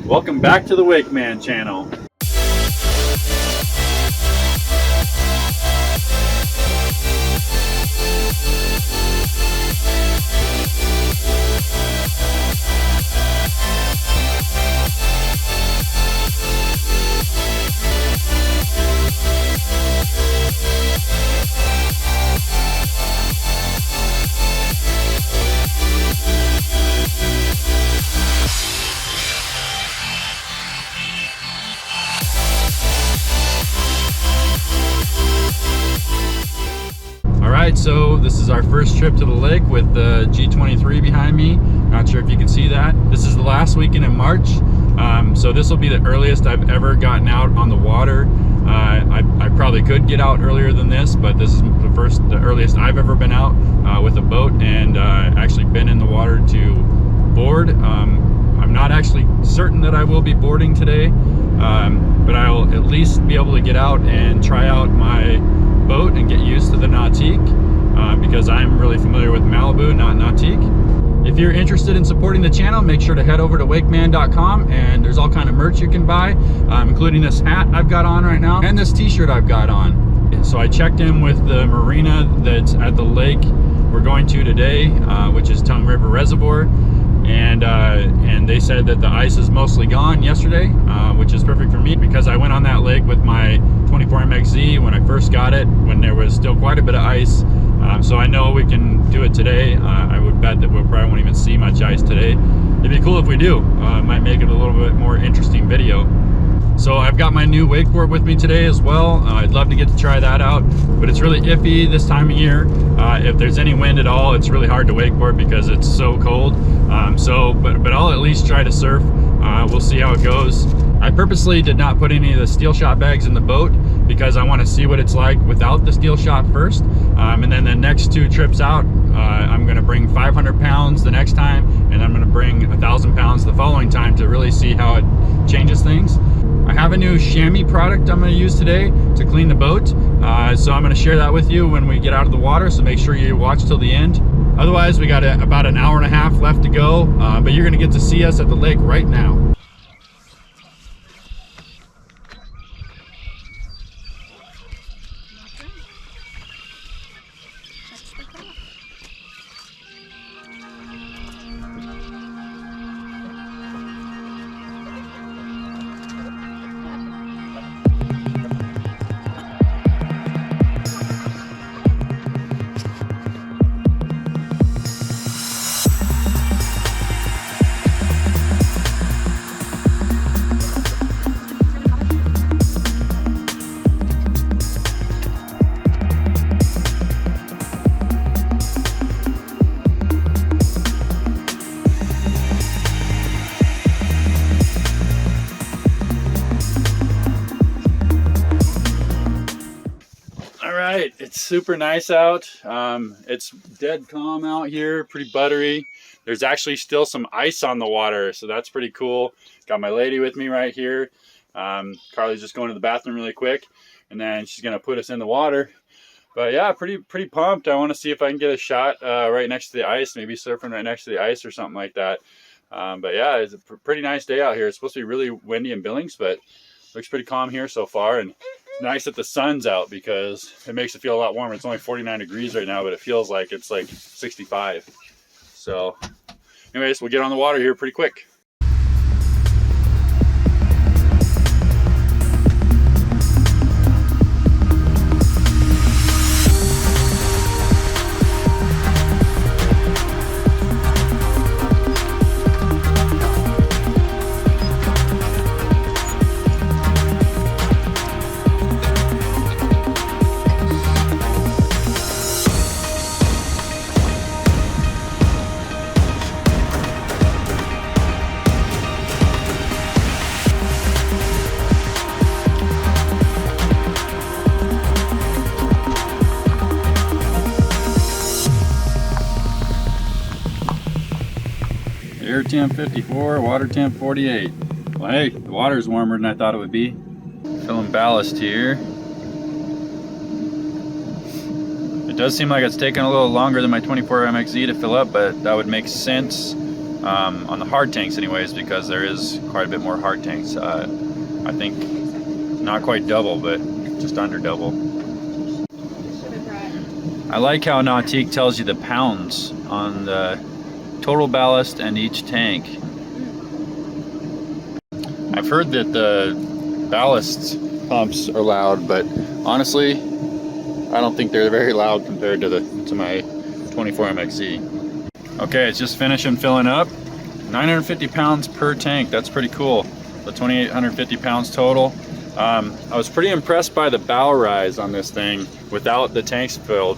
Welcome back to the Wake Man channel. Alright, so this is our first trip to the lake with the G23 behind me. Not sure if you can see that. This is the last weekend in March, so this will be the earliest I've ever gotten out on the water. I probably could get out earlier than this, but this is the earliest I've ever been out with a boat and actually been in the water to board. I'm not actually certain that I will be boarding today, but I'll at least be able to get out and try out my boat and get used to the Nautique because I'm really familiar with Malibu, not Nautique. If you're interested in supporting the channel, make sure to head over to wakemann.com, and there's all kind of merch you can buy, including this hat I've got on right now and this t-shirt I've got on. So I checked in with the marina that's at the lake we're going to today, which is Tongue River Reservoir, and they said that the ice is mostly gone yesterday, which is perfect for me because I went on that lake with my 24MXZ when I first got it, when there was still quite a bit of ice. So I know we can do it today. I would bet that we probably won't even see much ice today. It'd be cool if we do. It might make it a little bit more interesting video. So I've got my new wakeboard with me today as well. I'd love to get to try that out, but it's really iffy this time of year. If there's any wind at all, it's really hard to wakeboard because it's so cold. But I'll at least try to surf. We'll see how it goes. I purposely did not put any of the steel shot bags in the boat because I want to see what it's like without the steel shot first. And then the next 2 trips out, I'm going to bring 500 pounds the next time, and I'm going to bring 1,000 pounds the following time to really see how it changes things. I have a new chamois product I'm going to use today to clean the boat, so I'm going to share that with you when we get out of the water, so make sure you watch till the end. Otherwise, we got about an hour and a half left to go, but you're going to get to see us at the lake right now. It's super nice out. It's dead calm out here, pretty buttery. There's actually still some ice on the water, so that's pretty cool. Got my lady with me right here. Carly's just going to the bathroom really quick, and then she's gonna put us in the water. But yeah, pretty pumped. I want to see if I can get a shot right next to the ice, maybe surfing right next to the ice or something like that. But yeah, it's a pretty nice day out here. It's supposed to be really windy in Billings, but looks pretty calm here so far. And nice that the sun's out because it makes it feel a lot warmer. It's only 49 degrees right now, but it feels like it's like 65. So anyways, we'll get on the water here pretty quick. Air temp 54, water temp 48. Well, hey, the water's warmer than I thought it would be. Filling ballast here. It does seem like it's taking a little longer than my 24MXZ to fill up, but that would make sense on the hard tanks anyways, because there is quite a bit more hard tanks. I think not quite double, but just under double. I like how Nautique tells you the pounds on the total ballast and each tank. I've heard that the ballast pumps are loud, but honestly, I don't think they're very loud compared to my 24 MXZ. Okay, it's just finishing filling up. 950 pounds per tank. That's pretty cool. The 2,850 pounds total. I was pretty impressed by the bow rise on this thing without the tanks filled.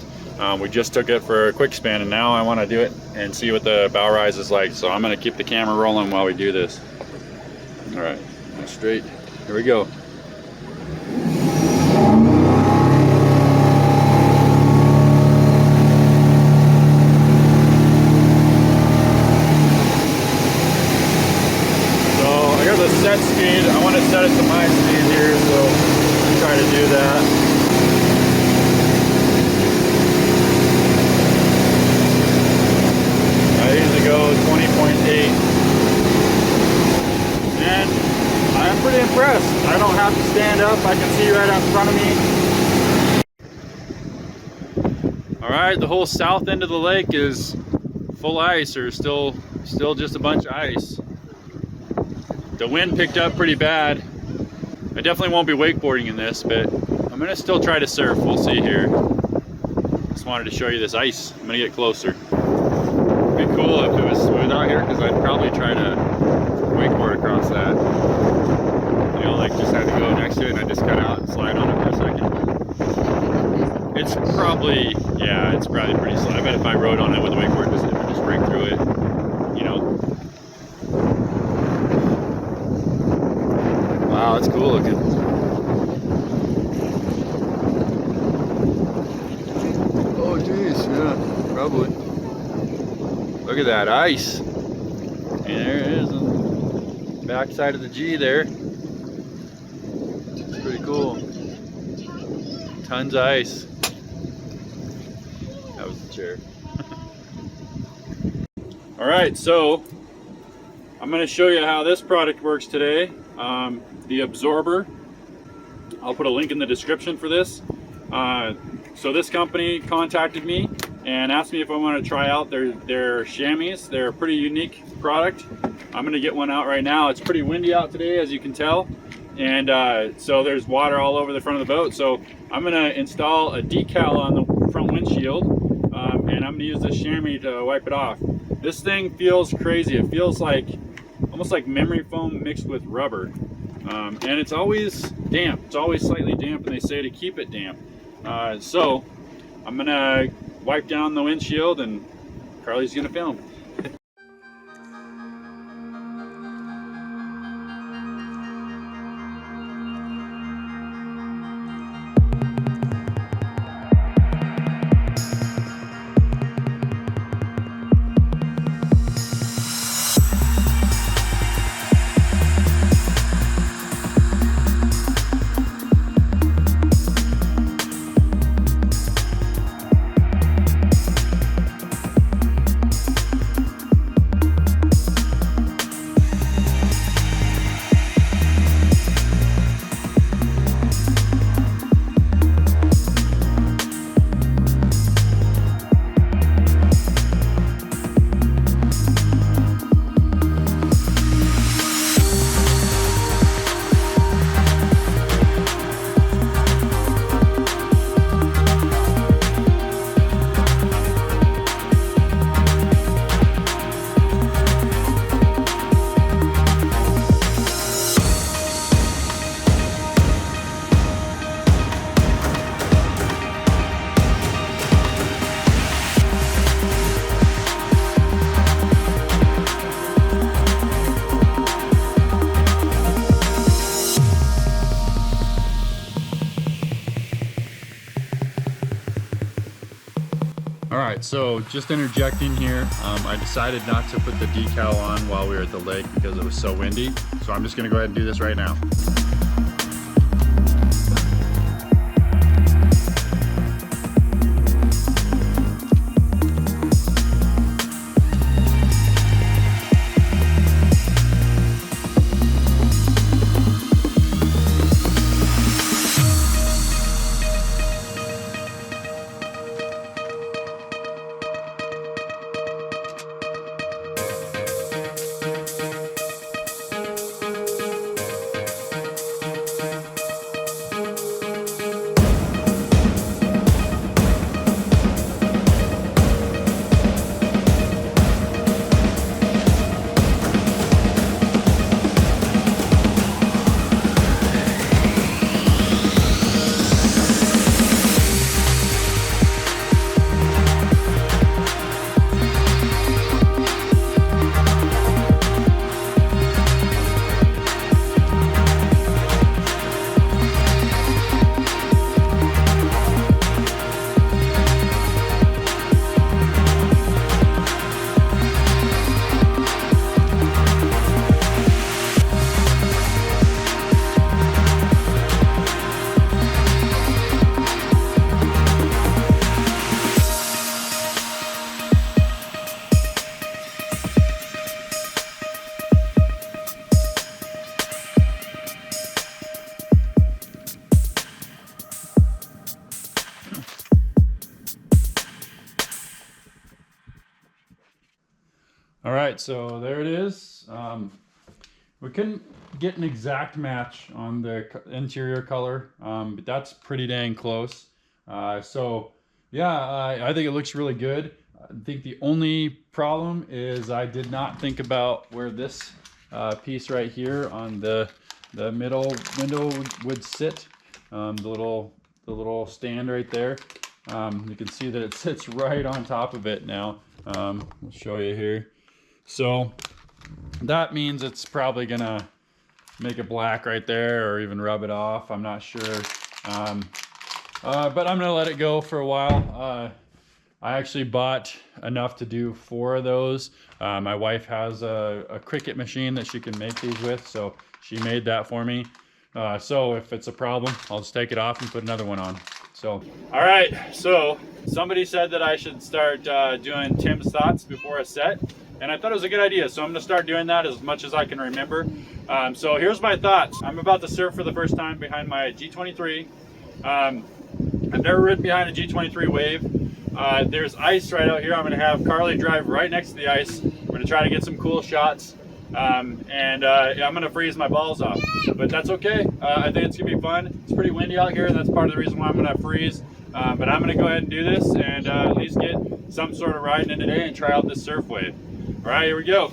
We just took it for a quick span, and now I want to do it and see what the bow rise is like. So I'm going to keep the camera rolling while we do this. All right, straight. Here we go. Set speed. I want to set it to my speed here, so I'll try to do that. I usually go 20.8, and I'm pretty impressed. I don't have to stand up. I can see right out in front of me. All right, the whole south end of the lake is full ice, or still just a bunch of ice. The wind picked up pretty bad. I definitely won't be wakeboarding in this, but I'm gonna still try to surf. We'll see here. Just wanted to show you this ice. I'm gonna get closer. It'd be cool if it was smooth out here, because I'd probably try to wakeboard across that. You know, like just had to go next to it and I just cut out and slide on it for a second. It's probably, yeah, it's probably pretty slow. I bet if I rode on it with a wakeboard, it would just break through it, you know. Wow, that's cool looking. Oh geez, yeah, probably. Look at that ice. And there it is on the back side of the G there. It's pretty cool. Tons of ice. That was the chair. Alright, so I'm going to show you how this product works today. The absorber, I'll put a link in the description for this. So this company contacted me and asked me if I want to try out their chamois. They're a pretty unique product. I'm going to get one out right now. It's pretty windy out today, as you can tell, and so there's water all over the front of the boat. So I'm going to install a decal on the front windshield, and I'm going to use this chamois to wipe it off. This thing feels crazy. It feels like almost like memory foam mixed with rubber. And it's always damp. It's always slightly damp, and they say to keep it damp. So I'm gonna wipe down the windshield, and Carly's gonna film. Alright, so just interjecting here, I decided not to put the decal on while we were at the lake because it was so windy, so I'm just going to go ahead and do this right now. right, so there it is. We couldn't get an exact match on the interior color, but that's pretty dang close. So yeah, I think it looks really good. I think the only problem is I did not think about where this piece right here on the middle window would sit. The little stand right there. You can see that it sits right on top of it now. I'll show you here. So that means it's probably gonna make it black right there, or even rub it off. I'm not sure. But I'm gonna let it go for a while. I actually bought enough to do 4 of those. My wife has a Cricut machine that she can make these with, so she made that for me. So if it's a problem, I'll just take it off and put another one on. So, all right, so somebody said that I should start doing Tim's thoughts before a set, and I thought it was a good idea, so I'm gonna start doing that as much as I can remember. So here's my thoughts. I'm about to surf for the first time behind my G23. I've never ridden behind a G23 wave. There's ice right out here. I'm gonna have Carly drive right next to the ice. We're gonna try to get some cool shots. I'm gonna freeze my balls off, but that's okay. I think it's gonna be fun. It's pretty windy out here, and that's part of the reason why I'm gonna freeze. But I'm gonna go ahead and do this, and at least get some sort of riding in today and try out this surf wave. All right, here we go.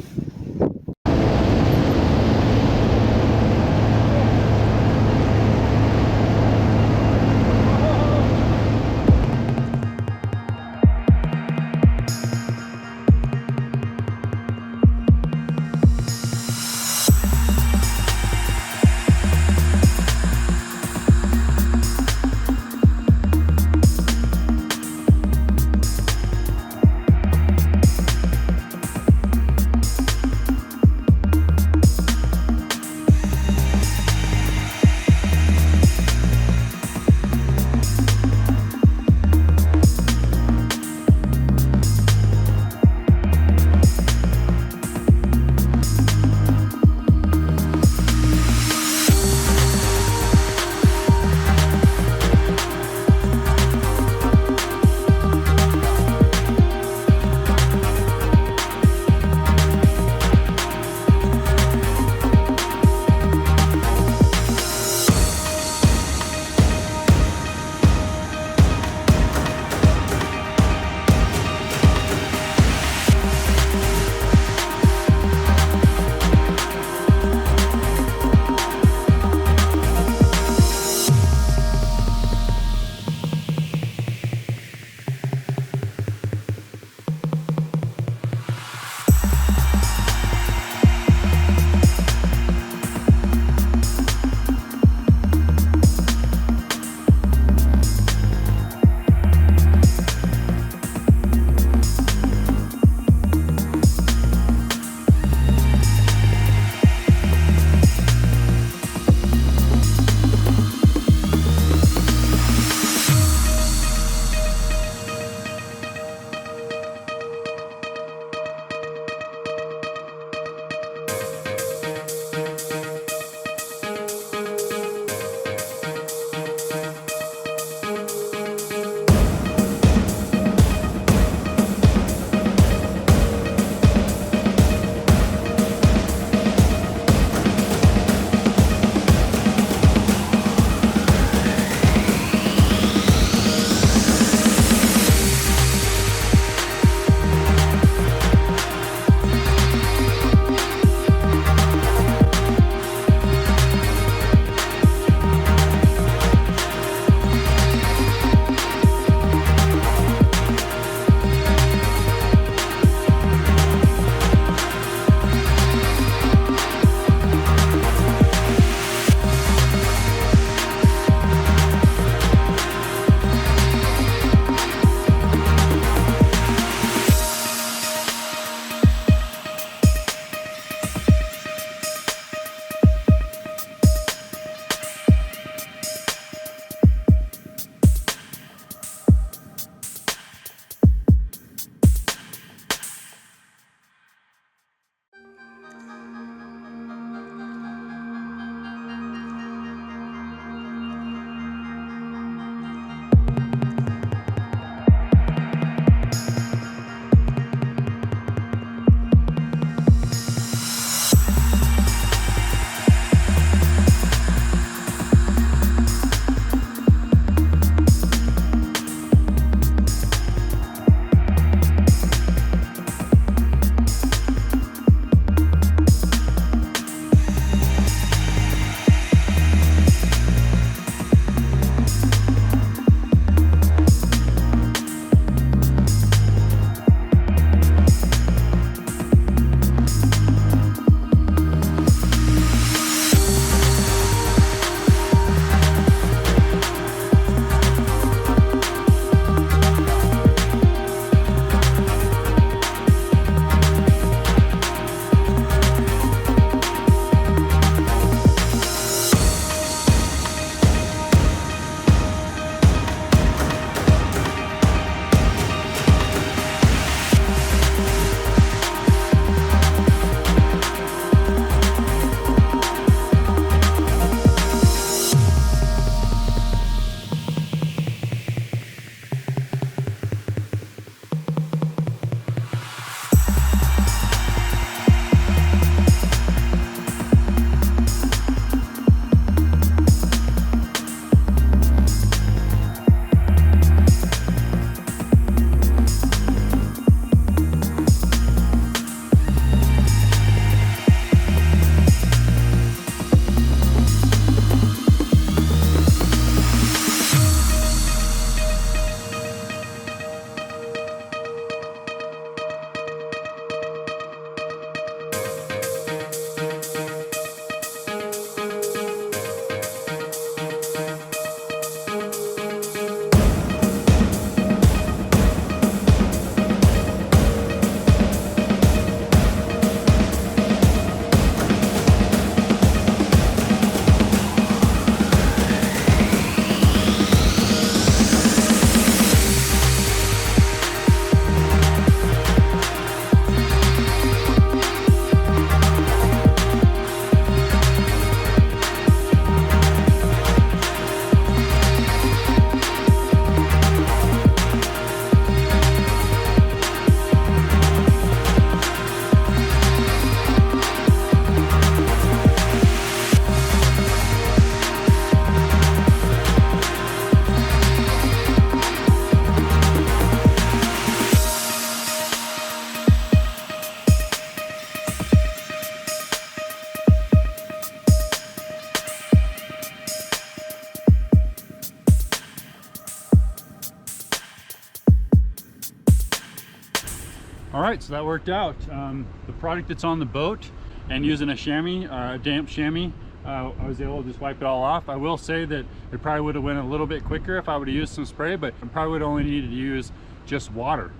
All right, so that worked out. The product that's on the boat, and using a chamois, a damp chamois, I was able to just wipe it all off. I will say that it probably would have went a little bit quicker if I would have used some spray, but I probably would have only needed to use just water.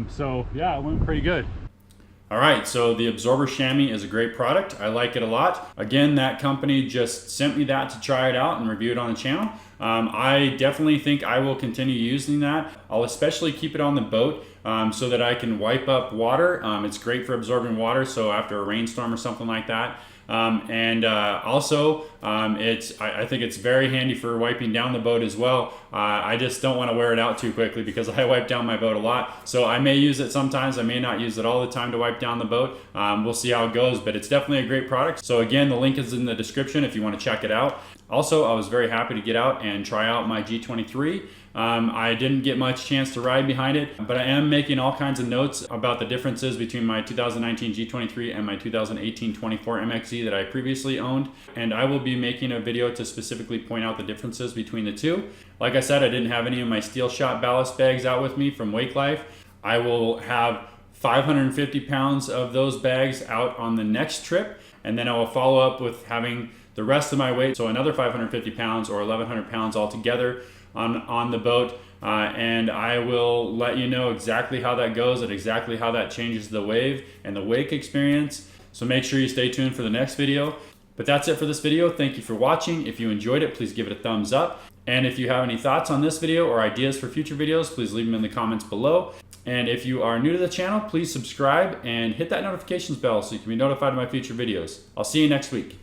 So yeah, it went pretty good. All right, so the Absorber Chamois is a great product. I like it a lot. Again, that company just sent me that to try it out and review it on the channel. I definitely think I will continue using that. I'll especially keep it on the boat so that I can wipe up water. It's great for absorbing water, so after a rainstorm or something like that. Also, I think it's very handy for wiping down the boat as well. I just don't want to wear it out too quickly because I wipe down my boat a lot. So I may use it sometimes. I may not use it all the time to wipe down the boat. We'll see how it goes, but it's definitely a great product. So again, the link is in the description if you want to check it out. Also, I was very happy to get out and try out my G23. I didn't get much chance to ride behind it, but I am making all kinds of notes about the differences between my 2019 G23 and my 2018 24 MXZ that I previously owned. And I will be making a video to specifically point out the differences between the two. Like I said, I didn't have any of my steel shot ballast bags out with me from Wake Life. I will have 550 pounds of those bags out on the next trip, and then I will follow up with having the rest of my weight, so another 550 pounds or 1,100 pounds altogether on the boat, and I will let you know exactly how that goes and exactly how that changes the wave and the wake experience. So make sure you stay tuned for the next video. But that's it for this video. Thank you for watching. If you enjoyed it, please give it a thumbs up. And if you have any thoughts on this video or ideas for future videos, please leave them in the comments below. And if you are new to the channel, please subscribe and hit that notifications bell so you can be notified of my future videos. I'll see you next week.